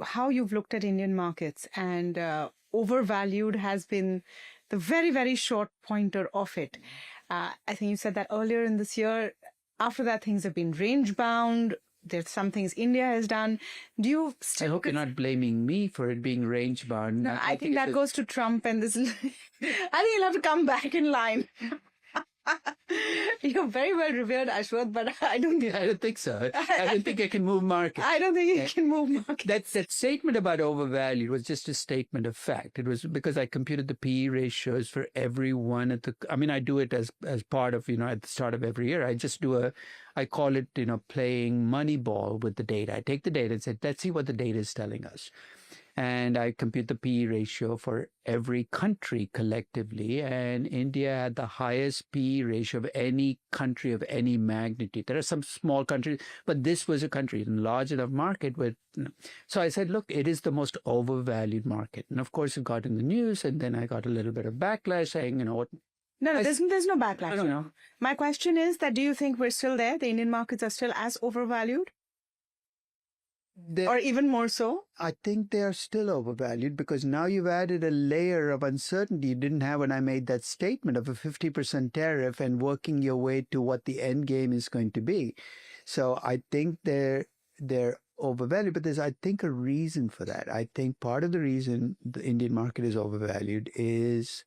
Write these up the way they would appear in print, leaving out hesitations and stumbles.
how you've looked at Indian markets, and overvalued has been the very, very short pointer of it. I think you said that earlier in this year. After that, things have been range bound. There's some things India has done. Do you I hope you're not blaming me for it being range bound. No, I think that goes to Trump and this. I think he'll have to come back in line. You're very well revered, Aswath, but I don't think so. I don't think I can move markets. I don't think you can move markets. That statement about overvalued was just a statement of fact. It was because I computed the PE ratios for everyone I do it as part of, at the start of every year. I call it, playing Moneyball with the data. I take the data and say, let's see what the data is telling us. And I compute the PE ratio for every country collectively. And India had the highest PE ratio of any country of any magnitude. There are some small countries, but this was a country, a large enough market with. So I said, look, it is the most overvalued market. And of course, it got in the news. And then I got a little bit of backlash saying, what. No, there's no backlash. I don't know. My question is that do you think we're still there? The Indian markets are still as overvalued? Or even more so? I think they are still overvalued because now you've added a layer of uncertainty you didn't have when I made that statement of a 50% tariff and working your way to what the end game is going to be. So I think they're overvalued, but there's, I think, a reason for that. I think part of the reason the Indian market is overvalued is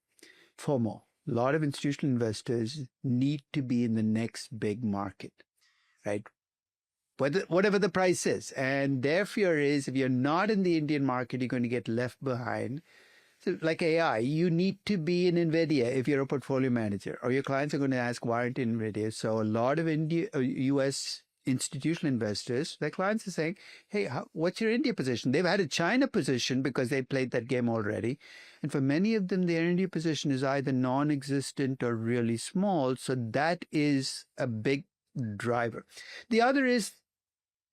FOMO. A lot of institutional investors need to be in the next big market, right? Whatever the price is. And their fear is if you're not in the Indian market, you're going to get left behind. So like AI, you need to be in NVIDIA if you're a portfolio manager, or your clients are going to ask, why aren't you in NVIDIA? So a lot of US institutional investors, their clients are saying, hey, what's your India position? They've had a China position because they played that game already. And for many of them, their India position is either non-existent or really small. So that is a big driver. The other is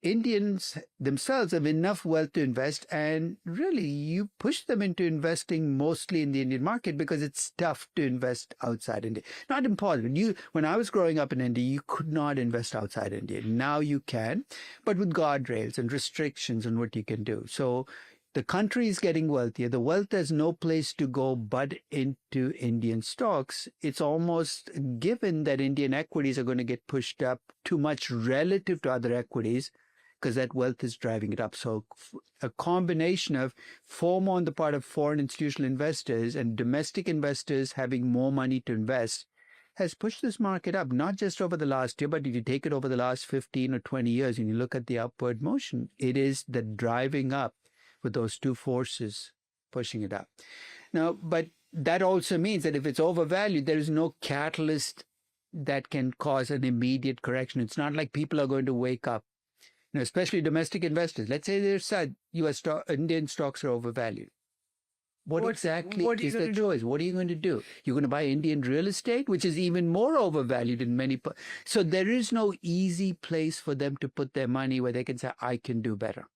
Indians themselves have enough wealth to invest, and really you push them into investing mostly in the Indian market because it's tough to invest outside India. Not impossible. When I was growing up in India, you could not invest outside India. Now you can, but with guardrails and restrictions on what you can do. So the country is getting wealthier. The wealth has no place to go but into Indian stocks. It's almost given that Indian equities are going to get pushed up too much relative to other equities, because that wealth is driving it up. So a combination of FOMO on the part of foreign institutional investors and domestic investors having more money to invest has pushed this market up, not just over the last year, but if you take it over the last 15 or 20 years and you look at the upward motion, it is the driving up with those two forces pushing it up. Now, but that also means that if it's overvalued, there is no catalyst that can cause an immediate correction. It's not like people are going to wake up. Especially domestic investors. Let's say they said Indian stocks are overvalued. What exactly is the choice? What are you going to do? You're going to buy Indian real estate, which is even more overvalued in many. So there is no easy place for them to put their money where they can say, I can do better.